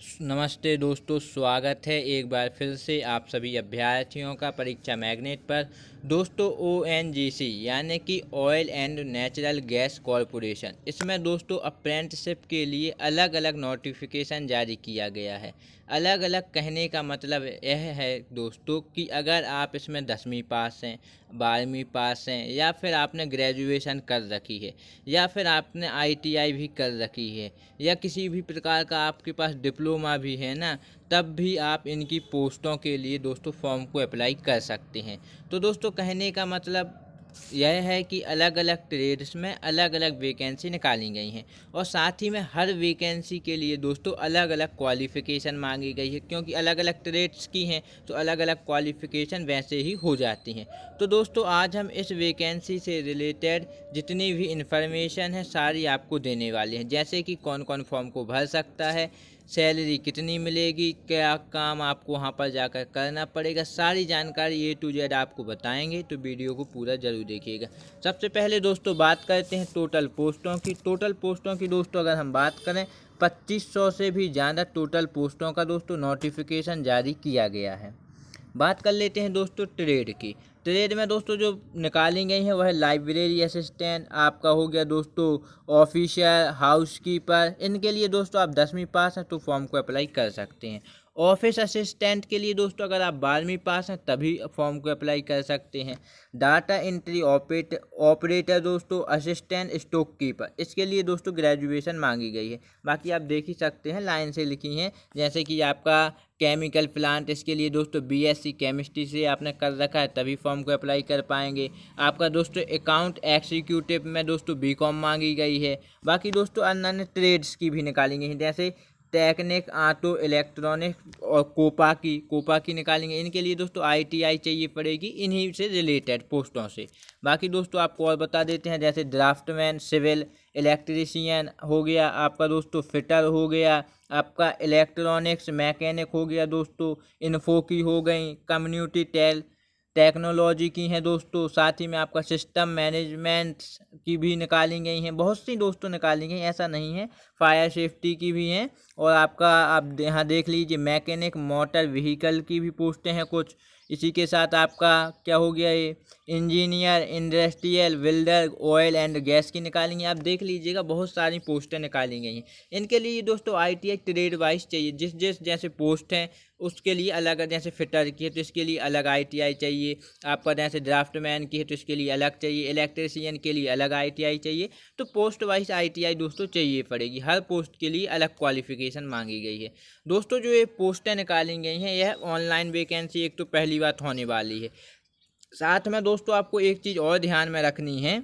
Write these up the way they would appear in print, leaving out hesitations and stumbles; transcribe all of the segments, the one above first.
नमस्ते दोस्तों, स्वागत है एक बार फिर से आप सभी अभ्यर्थियों का परीक्षा मैग्नेट पर। दोस्तों ONGC यानी कि oil and natural gas corporation, इसमें दोस्तों अप्रेंटिसशिप के लिए अलग अलग नोटिफिकेशन जारी किया गया है। अलग अलग कहने का मतलब यह है दोस्तों कि अगर आप इसमें 10वीं पास हैं, 12वीं पास हैं, या फिर आपने ग्रेजुएशन कर रखी है, या फिर आपने ITI भी कर रखी है, या किसी भी प्रकार का आपके पास डिप्लोमा भी है ना, तब भी आप इनकी पोस्टों के लिए दोस्तों फॉर्म को अप्लाई कर सकते हैं। तो दोस्तों कहने का मतलब यह है कि अलग अलग ट्रेड्स में अलग अलग वैकेंसी निकाली गई हैं, और साथ ही में हर वैकेंसी के लिए दोस्तों अलग अलग क्वालिफ़िकेशन मांगी गई है, क्योंकि अलग अलग ट्रेड्स की हैं तो अलग अलग क्वालिफ़िकेशन वैसे ही हो जाती हैं। तो दोस्तों आज हम इस वैकेंसी से रिलेटेड जितनी भी इंफॉर्मेशन है सारी आपको देने वाले हैं, जैसे कि कौन कौन फॉर्म को भर सकता है, सैलरी कितनी मिलेगी, क्या काम आपको वहाँ पर जाकर करना पड़ेगा, सारी जानकारी A to Z आपको बताएंगे। तो वीडियो को पूरा ज़रूर देखिएगा। सबसे पहले दोस्तों बात करते हैं टोटल पोस्टों की दोस्तों अगर हम बात करें 2500 से भी ज़्यादा टोटल पोस्टों का दोस्तों नोटिफिकेशन जारी किया गया है। बात कर लेते हैं दोस्तों ट्रेड की। ट्रेड में दोस्तों जो निकाली गई हैं वह है लाइब्रेरी असिस्टेंट, आपका हो गया दोस्तों ऑफिशियल, हाउसकीपर। इनके लिए दोस्तों आप 10वीं पास हैं तो फॉर्म को अप्लाई कर सकते हैं। ऑफिस असिस्टेंट के लिए दोस्तों अगर आप 12वीं पास हैं तभी फॉर्म को अप्लाई कर सकते हैं। डाटा एंट्री ऑपरेटर दोस्तों, असिस्टेंट स्टॉक कीपर, इसके लिए दोस्तों ग्रेजुएशन मांगी गई है। बाकी आप देख ही सकते हैं लाइन से लिखी हैं, जैसे कि आपका केमिकल प्लांट, इसके लिए दोस्तों BSc केमिस्ट्री से आपने कर रखा है तभी फॉर्म को अप्लाई कर पाएंगे। आपका दोस्तों अकाउंट एग्जीक्यूटिव में दोस्तों BCom मांगी गई है। बाकी दोस्तों अन्य ट्रेड्स की भी निकाली गई हैं, जैसे टेक्निक, ऑटो, इलेक्ट्रॉनिक और कोपा की निकालेंगे। इनके लिए दोस्तों ITI चाहिए पड़ेगी इन्हीं से रिलेटेड पोस्टों से। बाकी दोस्तों आपको और बता देते हैं, जैसे ड्राफ्टमैन, सिविल, इलेक्ट्रीशियन हो गया, आपका दोस्तों फिटर हो गया, आपका इलेक्ट्रॉनिक्स मैकेनिक हो गया दोस्तों, इन्फो की हो गई, कम्युनिटी टेक्नोलॉजी की हैं दोस्तों, साथ ही में आपका सिस्टम मैनेजमेंट की भी निकाली गई हैं। बहुत सी दोस्तों निकाली गई, ऐसा नहीं है, फायर सेफ्टी की भी हैं। और आपका आप यहाँ देख लीजिए मैकेनिक मोटर व्हीकल की भी पोस्टें हैं कुछ। इसी के साथ आपका क्या हो गया, ये engineer, industrial, welder, oil and gas की निकालेंगे। आप देख लीजिएगा बहुत सारी पोस्टें निकाली गई हैं। इनके लिए दोस्तों ITI ट्रेड वाइज चाहिए, जिस जैसे पोस्ट हैं उसके लिए अलग, जैसे फिटर की है तो इसके लिए अलग ITI चाहिए, आपका जैसे ड्राफ्टमैन की है तो इसके लिए अलग चाहिए, इलेक्ट्रीशियन के लिए अलग ITI चाहिए। तो पोस्ट वाइज ITI दोस्तों चाहिए पड़ेगी, हर पोस्ट के लिए अलग क्वालिफिकेशन मांगी गई है। दोस्तों जो ये पोस्टें निकाली गई हैं यह ऑनलाइन वैकेंसी एक तो पहली बात होने वाली है। साथ में दोस्तों आपको एक चीज़ और ध्यान में रखनी है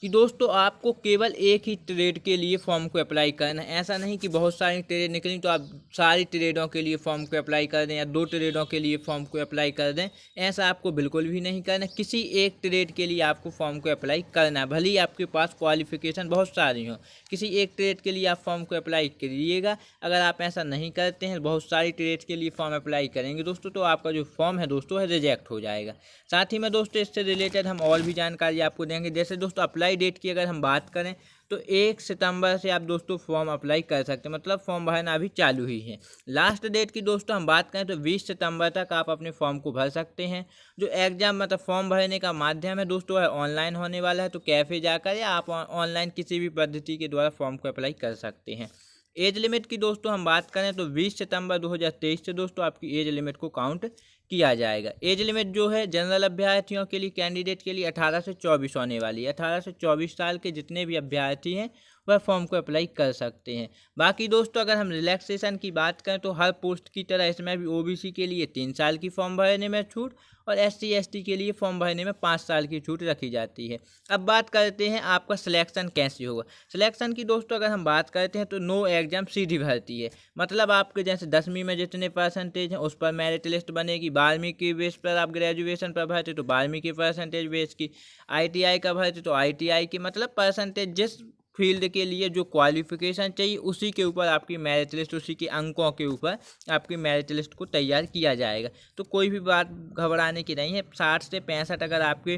कि दोस्तों आपको केवल एक ही ट्रेड के लिए फॉर्म को अप्लाई करना है। ऐसा नहीं कि बहुत सारी ट्रेड निकली तो आप सारी ट्रेडों के लिए फॉर्म को अप्लाई कर दें, या 2 ट्रेडों के लिए फॉर्म को अप्लाई कर दें। ऐसा आपको बिल्कुल भी नहीं करना। किसी एक ट्रेड के लिए आपको फॉर्म को अप्लाई करना है, भले ही आपके पास क्वालिफिकेशन बहुत सारी हो, किसी एक ट्रेड के लिए आप फॉर्म को अप्लाई करिएगा। अगर आप ऐसा नहीं करते हैं, बहुत सारी ट्रेड के लिए फॉर्म अप्लाई करेंगे दोस्तों, तो आपका जो फॉर्म है दोस्तों है रिजेक्ट हो जाएगा। साथ ही में दोस्तों इससे रिलेटेड हम और भी जानकारी आपको देंगे। जैसे दोस्तों अप्लाई डेट की अगर हम बात करें तो 1 सितंबर से आप दोस्तों फॉर्म अप्लाई कर सकते हैं, मतलब फॉर्म भरना अभी चालू ही है। लास्ट डेट की दोस्तों हम बात करें तो 20 सितंबर तक आप अपने फॉर्म को भर सकते हैं। जो एग्जाम मतलब फॉर्म भरने का माध्यम है दोस्तों है ऑनलाइन होने वाला है, तो कैफे जाकर या आप ऑनलाइन किसी भी पद्धति के द्वारा फॉर्म को अप्लाई कर सकते हैं। एज लिमिट की दोस्तों हम बात करें तो 20 सितंबर 2023 से दोस्तों आपकी एज लिमिट को काउंट किया जाएगा। एज लिमिट जो है जनरल अभ्यर्थियों के लिए, कैंडिडेट के लिए 18 से 24 होने वाली है। 18 से 24 साल के जितने भी अभ्यर्थी हैं वह फॉर्म को अप्लाई कर सकते हैं। बाकी दोस्तों अगर हम रिलैक्सेशन की बात करें तो हर पोस्ट की तरह इसमें भी OBC के लिए 3 साल की फॉर्म भरने में छूट, और SC ST के लिए फॉर्म भरने में 5 साल की छूट रखी जाती है। अब बात करते हैं आपका सिलेक्शन कैसे होगा। सिलेक्शन की दोस्तों अगर हम बात करते हैं तो नो एग्जाम सीधी भर्ती है, मतलब आपके जैसे 10वीं में जितने परसेंटेज हैं उस पर मेरिट लिस्ट बनेगी। 12वीं के बेस पर आप ग्रेजुएशन पर भरते तो 12वीं के परसेंटेज बेस की, ITI का भरते तो ITI की, मतलब परसेंटेज जिस फील्ड के लिए जो क्वालिफिकेशन चाहिए उसी के ऊपर आपकी मेरिट लिस्ट, उसी के अंकों के ऊपर आपकी मेरिट लिस्ट को तैयार किया जाएगा। तो कोई भी बात घबराने की नहीं है। 60 से 65 अगर आपके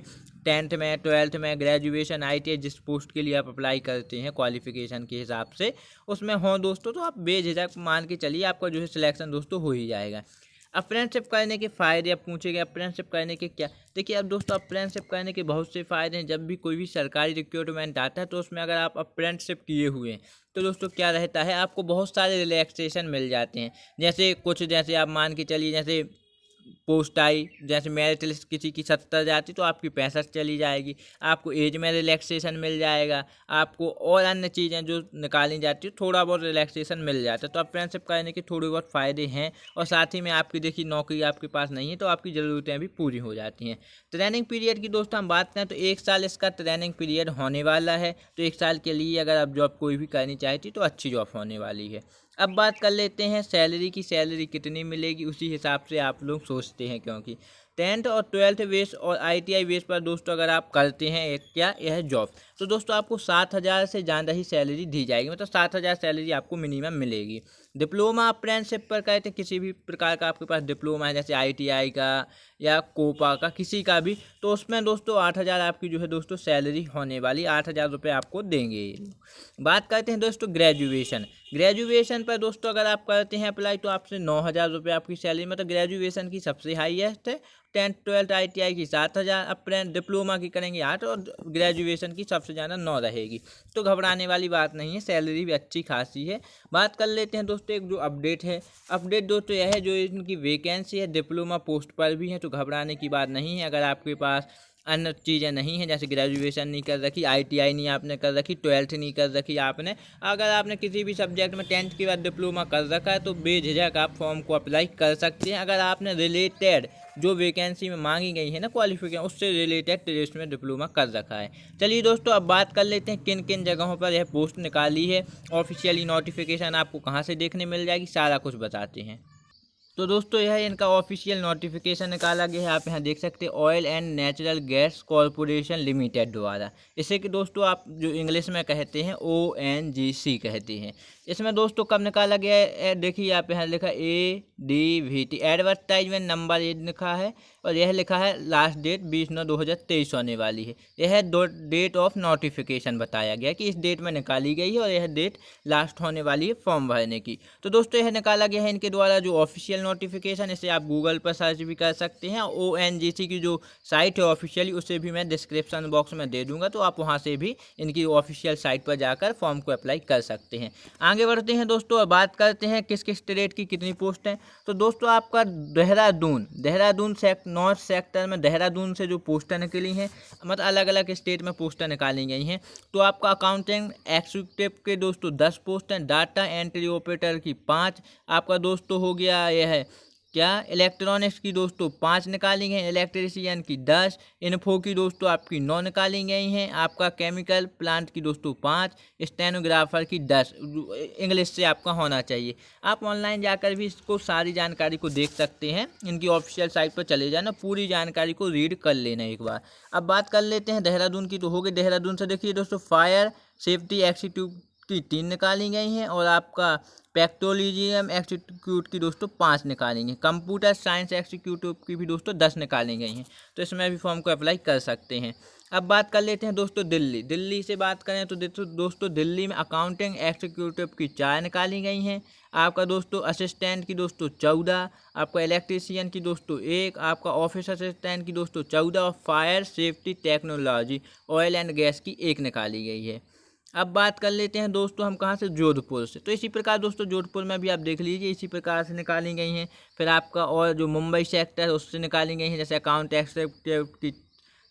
10th में, 12th में, ग्रेजुएशन, ITI जिस पोस्ट के लिए आप अप्लाई करते हैं क्वालिफिकेशन के हिसाब से उसमें हो दोस्तों, तो आप बेझिझक मान के चलिए आपका जो है सिलेक्शन दोस्तों हो ही जाएगा। अप्रेंटिसशिप करने के फ़ायदे अब पूछे गए, अप्रेंटिसशिप करने के क्या। देखिए अब दोस्तों अप्रेंटिसशिप करने के बहुत से फ़ायदे हैं। जब भी कोई भी सरकारी रिक्रूटमेंट आता है तो उसमें अगर आप अप्रेंटिसशिप किए हुए हैं तो दोस्तों क्या रहता है, आपको बहुत सारे रिलैक्सेशन मिल जाते हैं। जैसे आप मान के चलिए, जैसे पोस्ट आई, जैसे मेरिट लिस्ट किसी की 70 जाती तो आपकी 65 चली जाएगी, आपको एज में रिलैक्सेशन मिल जाएगा, आपको और अन्य चीज़ें जो निकाली जाती है थोड़ा बहुत रिलैक्सेशन मिल जाता है। तो अप्रेंटिसशिप करने के थोड़े बहुत फ़ायदे हैं और साथ ही में आपकी देखिए नौकरी आपके पास नहीं है तो आपकी ज़रूरतें भी पूरी हो जाती हैं। ट्रेनिंग पीरियड की दोस्तों हम बात करें तो 1 साल इसका ट्रेनिंग पीरियड होने वाला है। तो 1 साल के लिए अगर आप जॉब कोई भी करनी चाहती तो अच्छी जॉब होने वाली है। अब बात कर लेते हैं सैलरी की, सैलरी कितनी मिलेगी उसी हिसाब से आप लोग सोचते हैं, क्योंकि 10th और 12th बेस और ITI बेस पर दोस्तों अगर आप करते हैं यह जॉब तो दोस्तों आपको 7,000 से ज़्यादा ही सैलरी दी जाएगी, मतलब 7,000 सैलरी आपको मिनिमम मिलेगी। डिप्लोमा अप्रेंटिसशिप पर कहते हैं किसी भी प्रकार का आपके पास डिप्लोमा है, जैसे ITI का या कोपा का किसी का भी, तो उसमें दोस्तों 8,000 आपकी जो है दोस्तों सैलरी होने वाली, 8,000 रुपये आपको देंगे ये लोग। बात करते हैं दोस्तों ग्रेजुएशन पर दोस्तों अगर आप करते हैं अप्लाई तो आपसे 9,000 रुपये आपकी सैलरी, मतलब ग्रेजुएशन की सबसे हाईएस्ट है। 10th 12th ITI की 7,000, अप्रेंट डिप्लोमा की करेंगे 8 और ग्रेजुएशन की सबसे ज़्यादा 9 रहेगी। तो घबराने वाली बात नहीं है, सैलरी भी अच्छी खासी है। बात कर लेते हैं दोस्तों एक जो अपडेट है, अपडेट दोस्तों यह है जो इनकी वैकेंसी है डिप्लोमा पोस्ट पर भी है, तो घबराने की बात नहीं है। अगर आपके पास अन्य चीज़ें नहीं हैं, जैसे ग्रेजुएशन नहीं कर रखी, ITI नहीं आपने कर रखी, 12th नहीं कर रखी आपने, अगर आपने किसी भी सब्जेक्ट में 10th के बाद डिप्लोमा कर रखा है तो बेझिझक आप फॉर्म को अप्लाई कर सकते हैं। अगर आपने रिलेटेड जो वैकेंसी में मांगी गई है ना क्वालिफिकेशन, उससे रिलेटेड ट्रेड में डिप्लोमा कर रखा है। चलिए दोस्तों अब बात कर लेते हैं किन किन जगहों पर यह पोस्ट निकाली है, ऑफिशियली नोटिफिकेशन आपको कहाँ से देखने मिल जाएगी, सारा कुछ बताते हैं। तो दोस्तों यह इनका ऑफिशियल नोटिफिकेशन निकाला गया है, आप यहाँ देख सकते हैं oil and natural gas corporation limited द्वारा। इसे कि दोस्तों आप जो इंग्लिश में कहते हैं ONGC कहते हैं। इसमें दोस्तों कब निकाला गया है, देखिए आप यहाँ लिखा ADVT एडवर्टाइजमेंट नंबर ये लिखा है और यह लिखा है लास्ट डेट 20/9/2023 होने वाली है। यह डेट ऑफ नोटिफिकेशन बताया गया कि इस डेट में निकाली गई है और यह डेट लास्ट होने वाली है फॉर्म भरने की। तो दोस्तों यह निकाला गया है इनके द्वारा जो ऑफिशियल नोटिफिकेशन, इसे आप गूगल पर सर्च भी कर सकते हैं। ONGC की जो साइट है ऑफिशियली उसे भी मैं डिस्क्रिप्शन बॉक्स में दे दूंगा, तो आप वहां से भी इनकी ऑफिशियल साइट पर जाकर फॉर्म को अप्लाई कर सकते हैं। आगे बढ़ते हैं दोस्तों और बात करते हैं किस किस स्टेट की कितनी पोस्ट हैं। तो दोस्तों आपका देहरादून नॉर्थ सेक्टर में देहरादून से जो पोस्टें निकली हैं, मतलब अलग अलग स्टेट में पोस्टें निकाली गई हैं। तो आपका अकाउंटिंग एग्जीक्यूटिव के दोस्तों 10 पोस्ट हैं, डाटा एंट्री ऑपरेटर की 5, आपका दोस्तों हो गया यह है क्या इलेक्ट्रॉनिक्स की दोस्तों 5 निकाली गई, इलेक्ट्रीशियन की 10, इन्फो की दोस्तों आपकी 9 निकाली गई हैं, आपका केमिकल प्लांट की दोस्तों 5, स्टेनोग्राफर की 10, इंग्लिश से आपका होना चाहिए। आप ऑनलाइन जाकर भी इसको सारी जानकारी को देख सकते हैं, इनकी ऑफिशियल साइट पर चले जाना, पूरी जानकारी को रीड कर लेना एक बार। अब बात कर लेते हैं देहरादून की, तो हो गई देहरादून से। देखिए दोस्तों फायर सेफ्टी एग्जीक्यूटिव की 3 निकाली गई हैं और आपका पेट्रोलियम एक्जीक्यूट की दोस्तों 5 निकाली गई, कंप्यूटर साइंस एक्जीक्यूटिव की भी दोस्तों 10 निकाली गई हैं। तो इसमें भी फॉर्म को अप्लाई कर सकते हैं। अब बात कर लेते हैं दोस्तों दिल्ली से बात करें तो दोस्तों दिल्ली में अकाउंटिंग एक्जीक्यूटिव की 4 निकाली गई हैं, आपका दोस्तों असिस्टेंट की दोस्तों 14, आपका इलेक्ट्रीशियन की दोस्तों 1, आपका ऑफिस असिस्टेंट की दोस्तों 14 और fire safety technology oil and gas की 1 निकाली गई है। अब बात कर लेते हैं दोस्तों हम कहाँ से, जोधपुर से। तो इसी प्रकार दोस्तों जोधपुर में भी आप देख लीजिए इसी प्रकार से निकाली गई हैं। फिर आपका और जो मुंबई सेक्टर है उससे निकाली गई हैं, जैसे अकाउंट एक्जीक्यूटिव की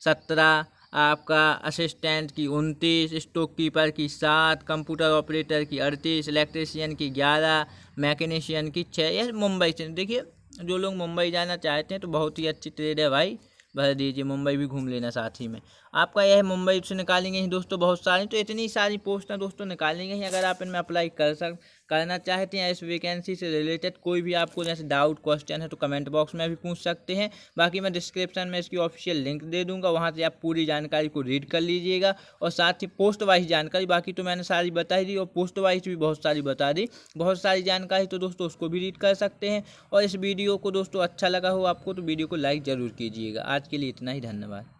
17, आपका असिस्टेंट की 29, स्टोक कीपर की 7, कंप्यूटर ऑपरेटर की 38, इलेक्ट्रीशियन की 11, मैकेनिशियन की 6। यह मुंबई से, देखिए जो लोग मुंबई जाना चाहते हैं तो बहुत ही अच्छी ट्रेड है भाई, भर दीजिए, मुंबई भी घूम लेना साथ ही में। आपका यह मुंबई से निकाली गई दोस्तों बहुत सारी, तो इतनी सारी पोस्टें दोस्तों निकाली गई हैं। अगर आप इनमें अप्लाई करना चाहते हैं, इस वैकेंसी से रिलेटेड कोई भी आपको जैसे डाउट क्वेश्चन है तो कमेंट बॉक्स में भी पूछ सकते हैं। बाकी मैं डिस्क्रिप्शन में इसकी ऑफिशियल लिंक दे दूंगा, वहां से आप पूरी जानकारी को रीड कर लीजिएगा। और साथ ही पोस्ट वाइज जानकारी बाकी तो मैंने सारी बताई दी, और पोस्ट वाइज भी बहुत सारी बता दी, बहुत सारी जानकारी, तो दोस्तों उसको भी रीड कर सकते हैं। और इस वीडियो को दोस्तों अच्छा लगा हो आपको तो वीडियो को लाइक ज़रूर कीजिएगा। आज के लिए इतना ही, धन्यवाद।